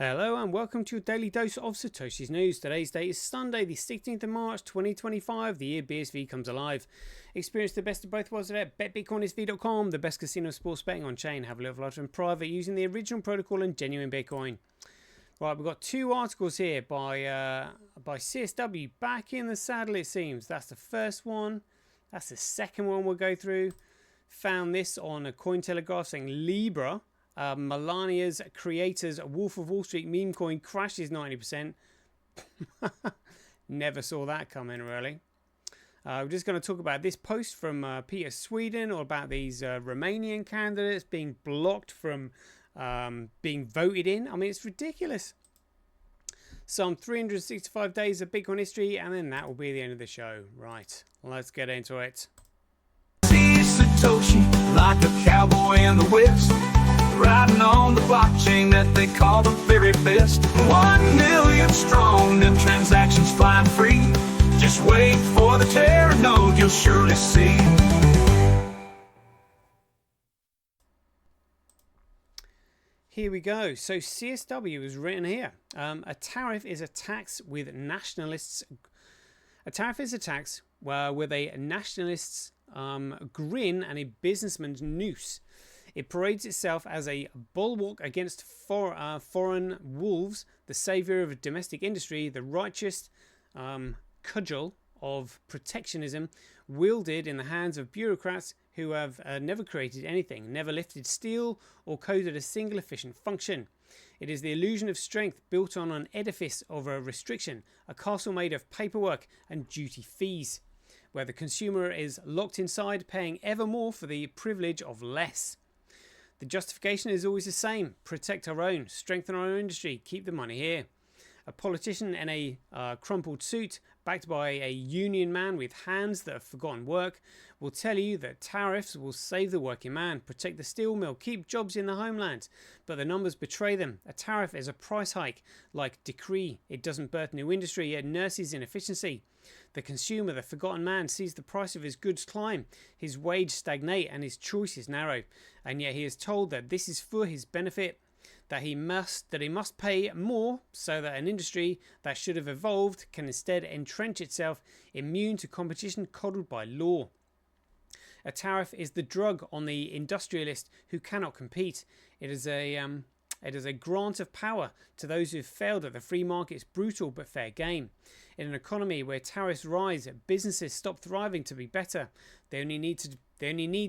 Hello and welcome to your daily dose of Satoshi's news. Today's date is Sunday, the 16th of March 2025, the year BSV comes alive. Experience the best of both worlds at betbitcoinsv.com, the best casino sports betting on chain. Have a little flutter in private using the original protocol and genuine Bitcoin. Right, we've got two articles here by CSW back in the saddle, it seems. That's the first one. That's the second one we'll go through. Found this on a Cointelegraph saying Libra. Melania's creators Wolf of Wall Street meme coin crashes 90%. Never saw that coming, really. We're just going to talk about this post from Peter Sweden, or about these Romanian candidates being blocked from being voted in. I mean, it's ridiculous. Some 365 days of Bitcoin history, and then that will be the end of the show. Right, let's get into it. See Satoshi like a cowboy in the West, riding on the blockchain that they call the very best. 1 million strong and transactions flying free. Just wait for the Terra node, you'll surely see. Here we go. So CSW is written here. A tariff is a tax with nationalists. A tariff is a tax with a nationalist's grin and a businessman's noose. It parades itself as a bulwark against foreign wolves, the saviour of a domestic industry, the righteous cudgel of protectionism, wielded in the hands of bureaucrats who have never created anything, never lifted steel or coded a single efficient function. It is the illusion of strength built on an edifice of a restriction, a castle made of paperwork and duty fees, where the consumer is locked inside, paying ever more for the privilege of less. The justification is always the same: protect our own, strengthen our own industry, keep the money here. A politician in a crumpled suit, backed by a union man with hands that have forgotten work, will tell you that tariffs will save the working man, protect the steel mill, keep jobs in the homeland. But the numbers betray them. A tariff is a price hike, like decree. It doesn't birth new industry, it nurses inefficiency. The consumer, the forgotten man, sees the price of his goods climb, his wage stagnate, and his choices narrow. And yet he is told that this is for his benefit, that he must pay more, so that an industry that should have evolved can instead entrench itself, immune to competition coddled by law. A tariff is the drug on the industrialist who cannot compete. It is a grant of power to those who have failed at the free market's brutal but fair game. In an economy where tariffs rise, businesses stop thriving to be better. They only need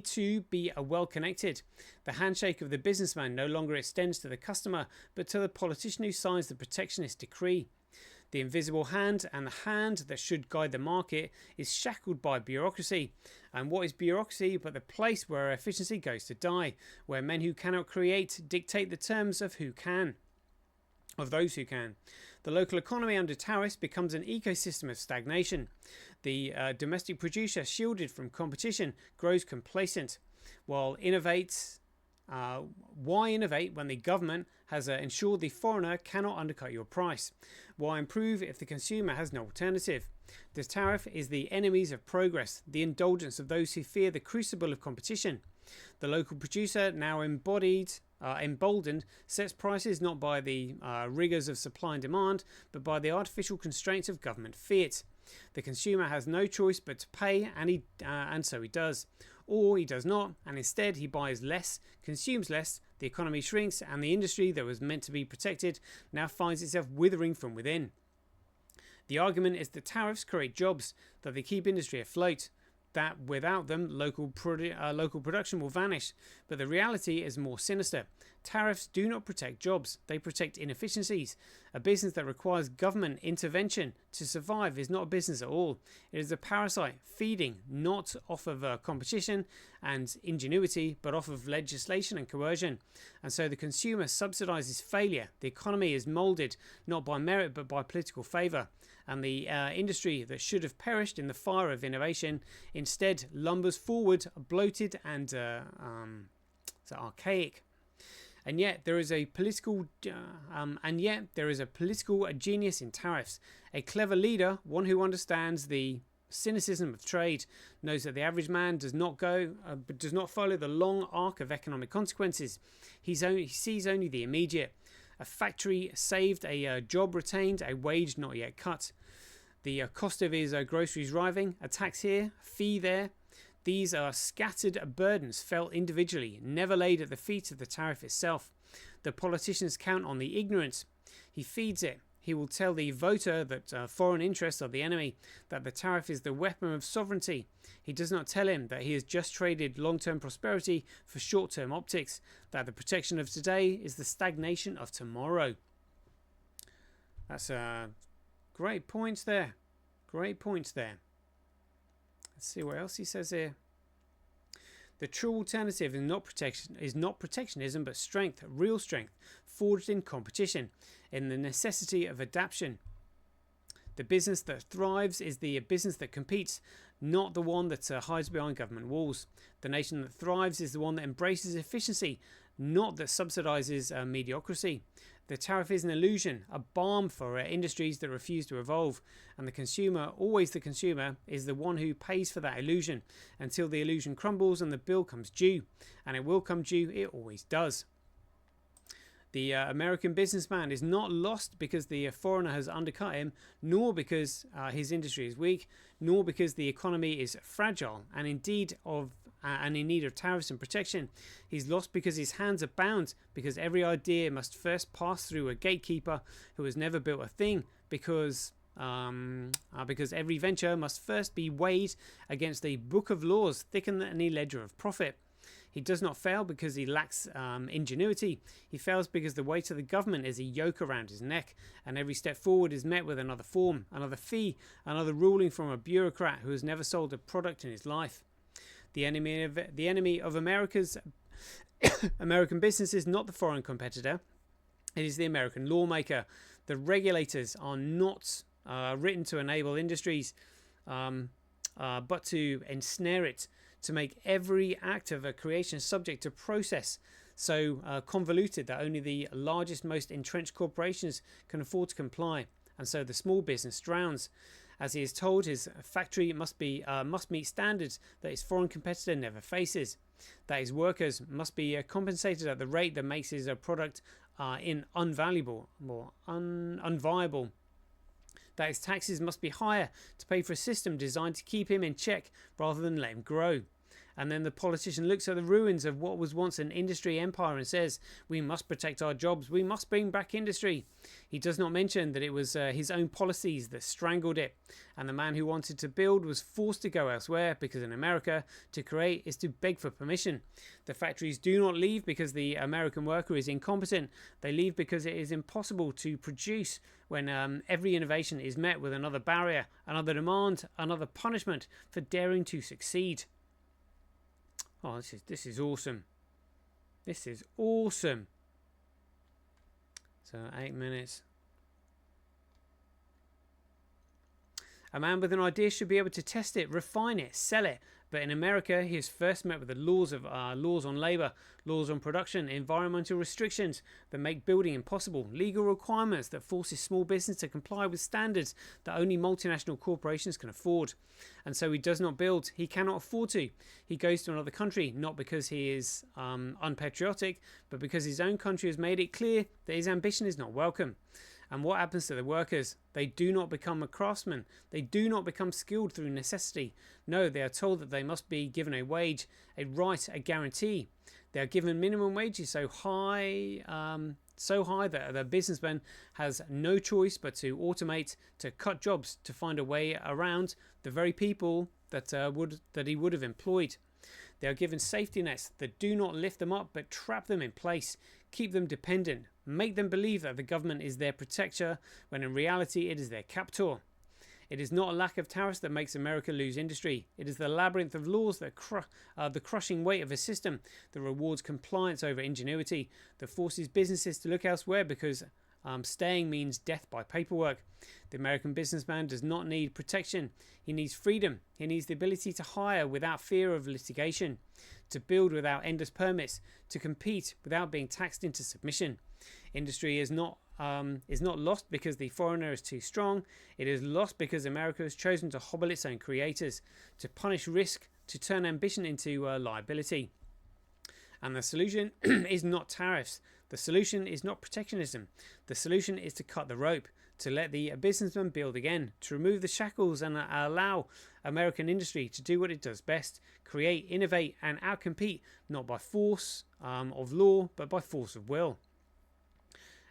to be well connected. The handshake of the businessman no longer extends to the customer, but to the politician who signs the protectionist decree. The invisible hand, and the hand that should guide the market, is shackled by bureaucracy. And what is bureaucracy but the place where efficiency goes to die, where men who cannot create dictate the terms of those who can. The local economy under tariffs becomes an ecosystem of stagnation. The domestic producer, shielded from competition, grows complacent. Why innovate when the government has ensured the foreigner cannot undercut your price? Why improve if the consumer has no alternative? The tariff is the enemies of progress, the indulgence of those who fear the crucible of competition. The local producer, now emboldened, sets prices not by the rigours of supply and demand, but by the artificial constraints of government fiat. The consumer has no choice but to pay, and so he does. Or he does not, and instead he buys less, consumes less, the economy shrinks, and the industry that was meant to be protected now finds itself withering from within. The argument is that tariffs create jobs, that they keep industry afloat, that without them local production will vanish. But the reality is more sinister. Tariffs do not protect jobs, they protect inefficiencies. A business that requires government intervention to survive is not a business at all. It is a parasite, feeding not off of competition and ingenuity, but off of legislation and coercion. And so the consumer subsidises failure. The economy is moulded not by merit but by political favour. And the industry that should have perished in the fire of innovation instead lumbers forward, bloated and archaic. And yet there is a political genius in tariffs. A clever leader, one who understands the cynicism of trade, knows that the average man does not follow the long arc of economic consequences. He sees only the immediate. A factory saved, a job retained, a wage not yet cut. The cost of his groceries rising, a tax here, a fee there. These are scattered burdens felt individually, never laid at the feet of the tariff itself. The politicians count on the ignorant. He feeds it. He will tell the voter that foreign interests are the enemy, that the tariff is the weapon of sovereignty. He does not tell him that he has just traded long-term prosperity for short-term optics, that the protection of today is the stagnation of tomorrow. That's great points there. Great points there. Let's see what else he says here. The true alternative is not protectionism, but strength, real strength, forged in competition, in the necessity of adaptation. The business that thrives is the business that competes, not the one that hides behind government walls. The nation that thrives is the one that embraces efficiency, not that subsidizes mediocrity. The tariff is an illusion, a balm for industries that refuse to evolve, and the consumer, always the consumer, is the one who pays for that illusion until the illusion crumbles and the bill comes due, and it will come due, it always does. The American businessman is not lost because the foreigner has undercut him, nor because his industry is weak, nor because the economy is fragile and in need of tariffs and protection. He's lost because his hands are bound, because every idea must first pass through a gatekeeper who has never built a thing, because every venture must first be weighed against a book of laws thicker than any ledger of profit. He does not fail because he lacks ingenuity. He fails because the weight of the government is a yoke around his neck, and every step forward is met with another form, another fee, another ruling from a bureaucrat who has never sold a product in his life. The enemy of America's American business is not the foreign competitor. It is the American lawmaker. The regulators are not written to enable industries, but to ensnare it, to make every act of a creation subject to process so convoluted that only the largest, most entrenched corporations can afford to comply, and so the small business drowns. As he is told, his factory must meet standards that his foreign competitor never faces, that his workers must be compensated at the rate that makes his product unvaluable or unviable, that his taxes must be higher to pay for a system designed to keep him in check rather than let him grow. And then the politician looks at the ruins of what was once an industry empire and says, we must protect our jobs, we must bring back industry. He does not mention that it was his own policies that strangled it, and the man who wanted to build was forced to go elsewhere, because in America, to create is to beg for permission. The factories do not leave because the American worker is incompetent. They leave because it is impossible to produce when every innovation is met with another barrier, another demand, another punishment for daring to succeed. Oh, this is awesome. This is awesome. So 8 minutes. A man with an idea should be able to test it, refine it, sell it. But in America, he is first met with the laws on labour, laws on production, environmental restrictions that make building impossible, legal requirements that forces small business to comply with standards that only multinational corporations can afford. And so he does not build. He cannot afford to. He goes to another country, not because he is unpatriotic, but because his own country has made it clear that his ambition is not welcome. And what happens to the workers? They do not become a craftsman. They do not become skilled through necessity. No, they are told that they must be given a wage, a right, a guarantee. They are given minimum wages so high that the businessman has no choice but to automate, to cut jobs, to find a way around the very people that he would have employed. They are given safety nets that do not lift them up but trap them in place, keep them dependent, make them believe that the government is their protector when in reality it is their captor. It is not a lack of tariffs that makes America lose industry. It is the labyrinth of laws that the crushing weight of a system that rewards compliance over ingenuity, that forces businesses to look elsewhere because staying means death by paperwork. The American businessman does not need protection. He needs freedom. He needs the ability to hire without fear of litigation, to build without endless permits, to compete without being taxed into submission. Industry is not lost because the foreigner is too strong. It is lost because America has chosen to hobble its own creators, to punish risk, to turn ambition into liability. And the solution is not tariffs. The solution is not protectionism. The solution is to cut the rope, to let the businessman build again, to remove the shackles and allow American industry to do what it does best: create, innovate, and outcompete, not by force of law, but by force of will.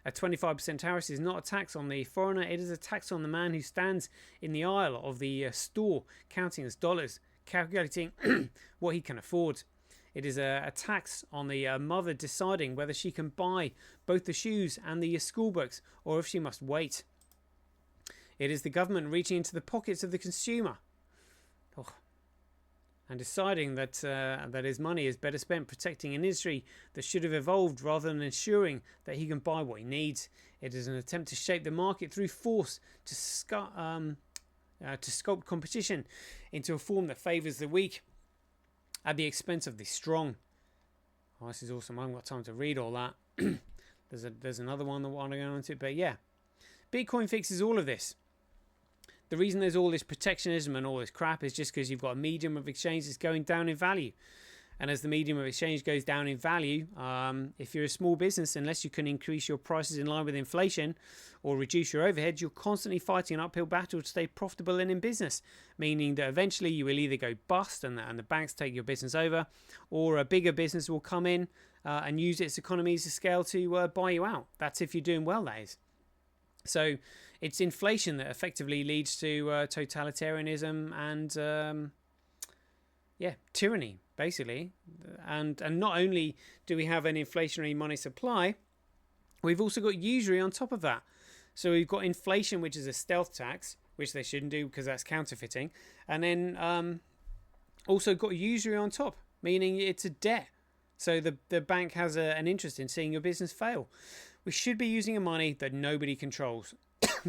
A 25% tariff is not a tax on the foreigner, it is a tax on the man who stands in the aisle of the store counting his dollars, calculating what he can afford. It is a tax on the mother deciding whether she can buy both the shoes and the school books, or if she must wait. It is the government reaching into the pockets of the consumer and deciding that that his money is better spent protecting an industry that should have evolved rather than ensuring that he can buy what he needs. It is an attempt to shape the market through force, to sculpt competition into a form that favours the weak at the expense of the strong. Oh, this is awesome. I haven't got time to read all that. There's another one that I want to go into, but yeah. Bitcoin fixes all of this. The reason there's all this protectionism and all this crap is just because you've got a medium of exchange that's going down in value. And as the medium of exchange goes down in value, if you're a small business, unless you can increase your prices in line with inflation or reduce your overheads, you're constantly fighting an uphill battle to stay profitable and in business, meaning that eventually you will either go bust and the banks take your business over, or a bigger business will come in and use its economies of scale to buy you out. That's if you're doing well, that is. So it's inflation that effectively leads to totalitarianism and tyranny, basically. And not only do we have an inflationary money supply, we've also got usury on top of that. So we've got inflation, which is a stealth tax, which they shouldn't do because that's counterfeiting, and then also got usury on top, meaning it's a debt. So the bank has an interest in seeing your business fail. We should be using a money that nobody controls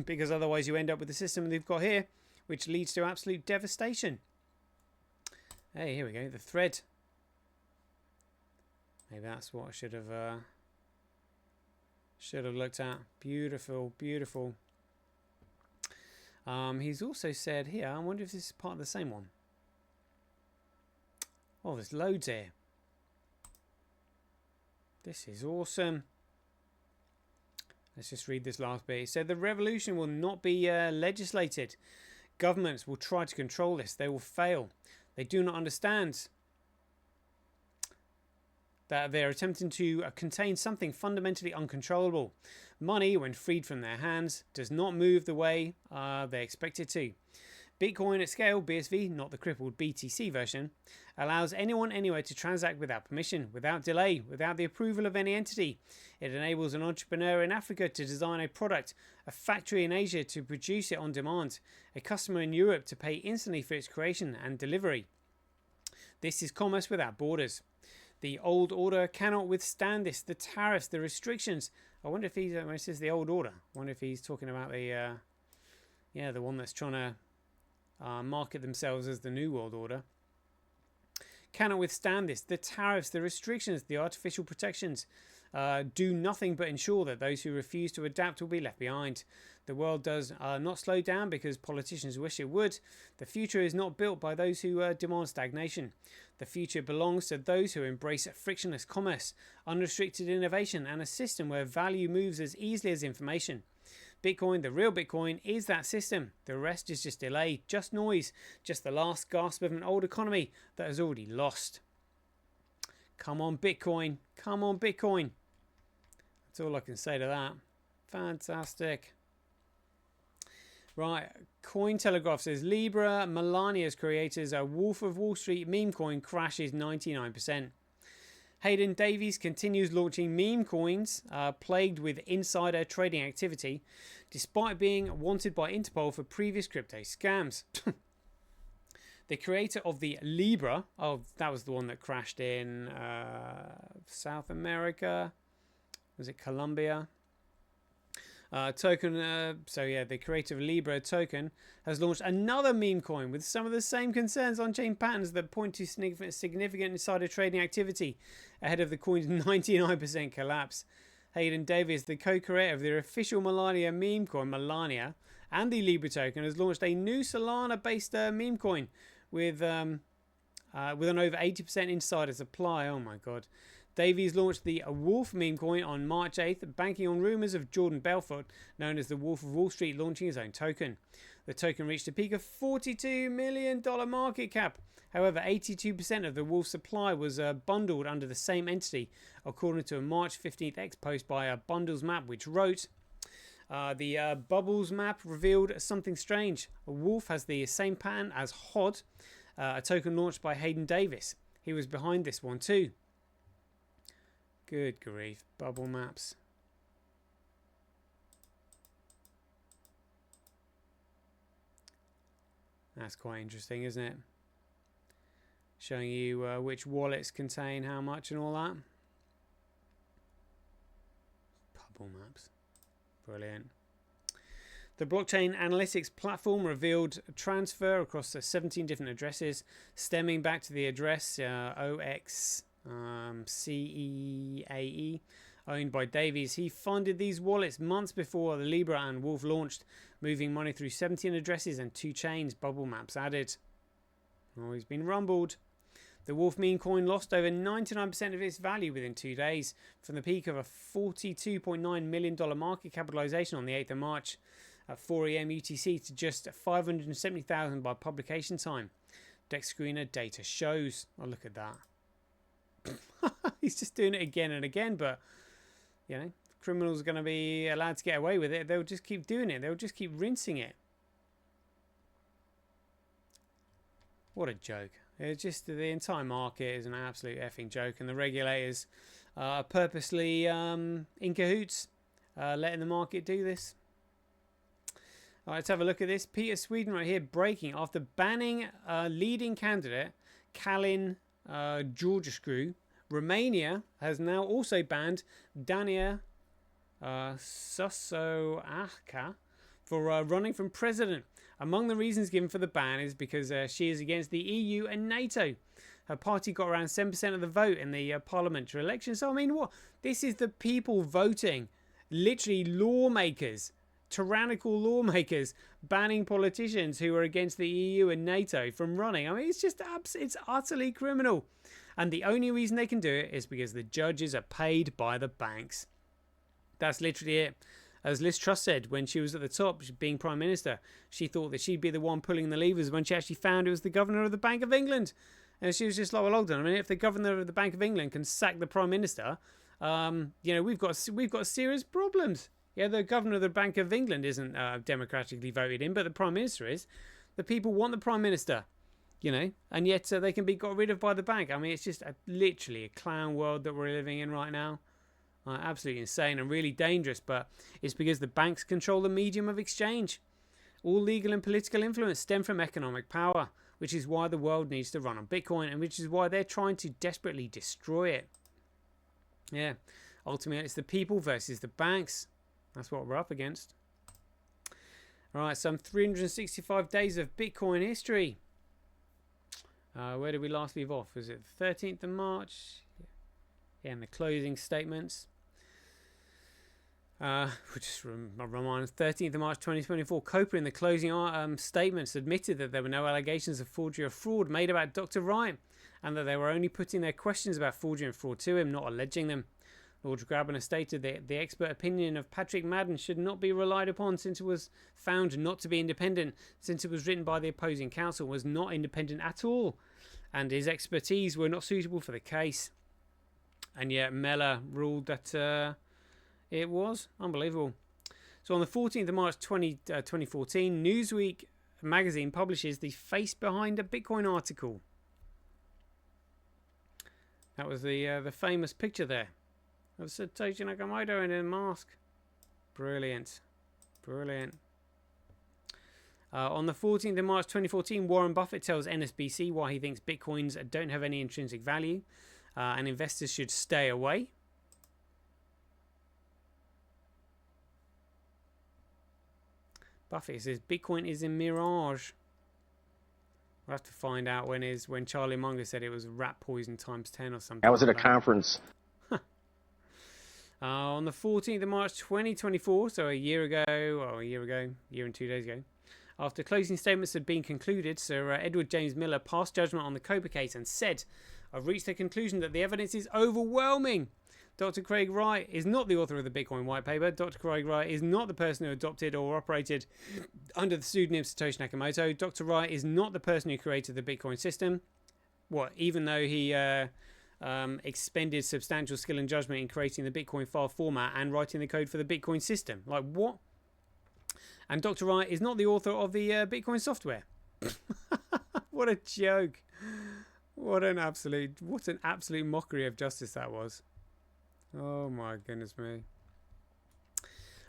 because otherwise you end up with the system they've got here, which leads to absolute devastation. Hey, here we go, the thread. Maybe that's what I should have looked at. Beautiful, beautiful. He's also said here, I wonder if this is part of the same one. Oh, there's loads here. This is awesome. Let's just read this last bit. He said the revolution will not be legislated. Governments will try to control this. They will fail. They do not understand that they are attempting to contain something fundamentally uncontrollable. Money, when freed from their hands, does not move the way they expect it to. Bitcoin at scale, BSV, not the crippled BTC version, allows anyone anywhere to transact without permission, without delay, without the approval of any entity. It enables an entrepreneur in Africa to design a product, a factory in Asia to produce it on demand, a customer in Europe to pay instantly for its creation and delivery. This is commerce without borders. The old order cannot withstand this. The tariffs, the restrictions. I wonder if he's, when he says the old order, I wonder if he's talking about the one that's trying to market themselves as the New World Order. Cannot withstand this. The tariffs, the restrictions, the artificial protections do nothing but ensure that those who refuse to adapt will be left behind. The world does not slow down because politicians wish it would. The future is not built by those who demand stagnation. The future belongs to those who embrace frictionless commerce, unrestricted innovation, and a system where value moves as easily as information. Bitcoin, the real Bitcoin, is that system. The rest is just delay, just noise, just the last gasp of an old economy that has already lost. Come on, Bitcoin. Come on, Bitcoin. That's all I can say to that. Fantastic. Right, Cointelegraph says Libra, Melania's creators, a Wolf of Wall Street meme coin crashes 99%. Hayden Davies continues launching meme coins plagued with insider trading activity, despite being wanted by Interpol for previous crypto scams. The creator of the Libra, that was the one that crashed in South America. Was it Colombia? The creator of Libra token has launched another meme coin with some of the same concerns on-chain patterns that point to significant insider trading activity ahead of the coin's 99% collapse. Hayden Davies, the co-creator of the official Melania meme coin, Melania, and the Libra token, has launched a new Solana-based meme coin with an over 80% insider supply. Oh my god. Davies launched the Wolf meme coin on March 8th, banking on rumours of Jordan Belfort, known as the Wolf of Wall Street, launching his own token. The token reached a peak of $42 million market cap. However, 82% of the Wolf supply was bundled under the same entity, according to a March 15th X post by Bundles Map, which wrote, the Bubbles map revealed something strange. A Wolf has the same pattern as HOD, a token launched by Hayden Davis. He was behind this one too. Good grief, bubble maps. That's quite interesting, isn't it? Showing you which wallets contain how much and all that. Bubble maps. Brilliant. The blockchain analytics platform revealed transfer across 17 different addresses, stemming back to the address OXCEAE, owned by Davies. He funded these wallets months before the Libra and Wolf launched, moving money through 17 addresses and 2 chains, bubble maps added. Oh, he's been rumbled. The Wolf meme coin lost over 99% of its value within 2 days, from the peak of a $42.9 million market capitalization on the 8th of March at 4 AM UTC to just $570,000 by publication time. Dex Screener data shows. Oh, look at that. He's just doing it again and again, but, you know, criminals are going to be allowed to get away with it. They'll just keep doing it. They'll just keep rinsing it. What a joke. It's just the entire market is an absolute effing joke, and the regulators are purposely in cahoots, letting the market do this. All right, let's have a look at this. Peter Sweden right here breaking after banning leading candidate Calin Georgescu. Romania has now also banned Dania Sasoaca for running for president. Among the reasons given for the ban is because she is against the EU and NATO. Her party got around 7% of the vote in the parliamentary election. So, I mean, what? This is the people voting. Literally lawmakers, tyrannical lawmakers, banning politicians who are against the EU and NATO from running. I mean, it's just, it's utterly criminal. And the only reason they can do it is because the judges are paid by the banks. That's literally it. As Liz Truss said when she was at the top, being Prime Minister, she thought that she'd be the one pulling the levers when she actually found it was the Governor of the Bank of England. And she was just like, well, hold on. I mean, if the Governor of the Bank of England can sack the Prime Minister, you know, we've got serious problems. Yeah, the Governor of the Bank of England isn't democratically voted in, but the Prime Minister is. The people want the Prime Minister, you know, and yet they can be got rid of by the bank. I mean, it's just literally a clown world that we're living in right now. Absolutely insane and really dangerous, but it's because the banks control the medium of exchange. All legal and political influence stem from economic power, which is why the world needs to run on Bitcoin, and which is why they're trying to desperately destroy it. Yeah, ultimately it's the people versus the banks. That's what we're up against. Alright, some 365 days of Bitcoin history. Where did we last leave off? Was it the 13th of March? Yeah, and the closing statements. Just remind 13th of March 2024, Copa in the closing statements admitted that there were no allegations of forgery or fraud made about Dr. Wright, and that they were only putting their questions about forgery and fraud to him, not alleging them. Lord Grabner stated that the expert opinion of Patrick Madden should not be relied upon since it was found not to be independent, since it was written by the opposing counsel, was not independent at all, and his expertise were not suitable for the case. And yet Mellor ruled that it was. Unbelievable. So on the 14th of March 2014, Newsweek magazine publishes the face behind a Bitcoin article. That was the famous picture there of Satoshi Nakamoto in a mask. Brilliant. Brilliant. On the 14th of March 2014, Warren Buffett tells NSBC why he thinks Bitcoins don't have any intrinsic value. And investors should stay away. Buffett says Bitcoin is a mirage. We'll have to find out when Charlie Munger said it was rat poison times 10 or something. I was at a conference. On the 14th of March 2024, so a year and 2 days ago, after closing statements had been concluded, Sir Edward James Miller passed judgment on the Copa case and said, I've reached the conclusion that the evidence is overwhelming. Dr. Craig Wright is not the author of the Bitcoin white paper. Dr. Craig Wright is not the person who adopted or operated under the pseudonym Satoshi Nakamoto. Dr. Wright is not the person who created the Bitcoin system. Even though he expended substantial skill and judgment in creating the Bitcoin file format and writing the code for the Bitcoin system. Like, what? And Dr. Wright is not the author of the Bitcoin software. What a joke. What an absolute mockery of justice that was. Oh my goodness me.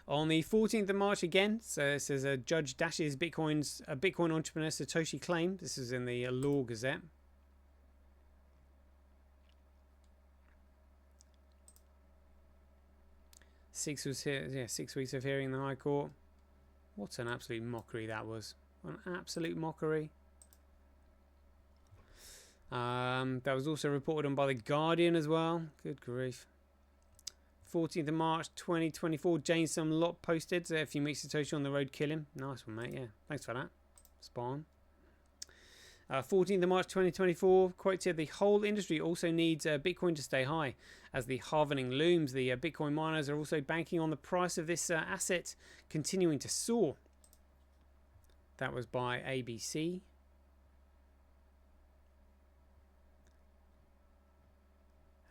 On the 14th of March again, so it says Judge dashes Bitcoin entrepreneur Satoshi claim. This is in the Law Gazette. Six weeks of hearing in the High Court. What an absolute mockery that was. An absolute mockery. That was also reported on by The Guardian as well. Good grief. 14th of March 2024. Jameson Lot posted. If you meet Satoshi on the road, kill him. Nice one, mate. Yeah, thanks for that. Spot on. 14th of March 2024. Quote here: the whole industry also needs Bitcoin to stay high. As the halvening looms, the Bitcoin miners are also banking on the price of this asset continuing to soar. That was by ABC.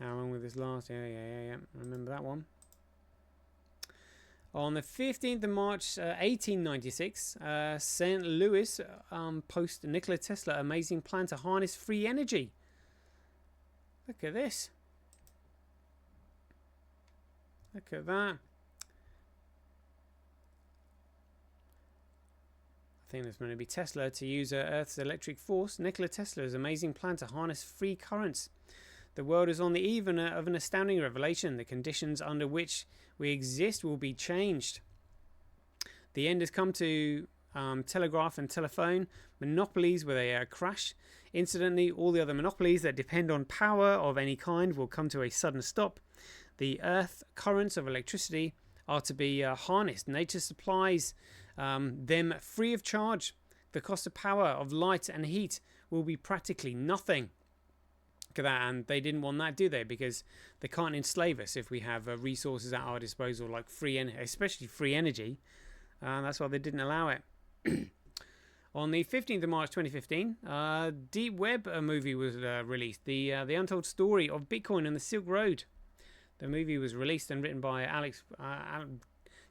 How long will this last? Yeah. Remember that one. On the 15th of March 1896, St. Louis post Nikola Tesla amazing plan to harness free energy. Look at this. Look at that. I think there's going to be Tesla to use Earth's electric force. Nikola Tesla's amazing plan to harness free currents. The world is on the eve of an astounding revelation. The conditions under which we exist will be changed. The end has come to telegraph and telephone monopolies with a crash. Incidentally, all the other monopolies that depend on power of any kind will come to a sudden stop. The earth currents of electricity are to be harnessed. Nature supplies them free of charge. The cost of power, of light and heat, will be practically nothing. Look at that, and they didn't want that, do they? Because they can't enslave us if we have resources at our disposal, like free energy, especially free energy. That's why they didn't allow it. On the 15th of March 2015, Deep Web movie was released. The Untold Story of Bitcoin and the Silk Road. The movie was released and written by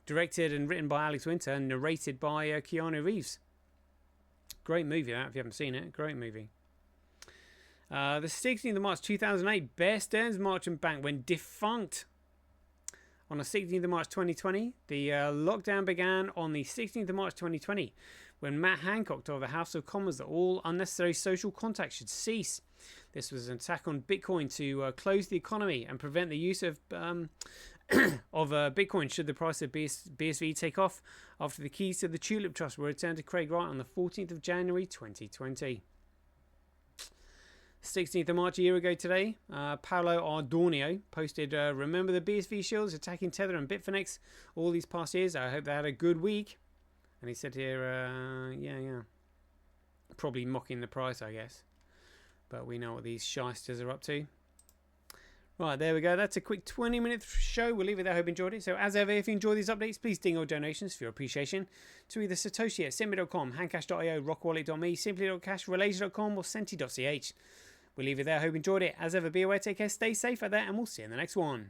directed and written by Alex Winter and narrated by Keanu Reeves. Great movie that, if you haven't seen it. Great movie. The 16th of March 2008, Bear Stearns Merchant Bank went defunct. On the 16th of March 2020, the lockdown began on the 16th of March 2020, when Matt Hancock told the House of Commons that all unnecessary social contact should cease. This was an attack on Bitcoin to close the economy and prevent the use of Bitcoin should the price of BSV take off after the keys to the Tulip Trust were returned to Craig Wright on the 14th of January 2020. 16th of March a year ago today, Paolo Ardornio posted, remember the BSV shields attacking Tether and Bitfinex all these past years? I hope they had a good week. And he said here, yeah. Probably mocking the price, I guess. But we know what these shysters are up to. Right, there we go. That's a quick 20-minute show. We'll leave it there. I hope you enjoyed it. So as ever, if you enjoy these updates, please ding all donations for your appreciation to either Satoshi at Simbi.com, Handcash.io, Rockwallet.me, Simply.cash, Relays.com or Senti.ch. We'll leave it there. I hope you enjoyed it. As ever, be aware, take care, stay safe out there, and we'll see you in the next one.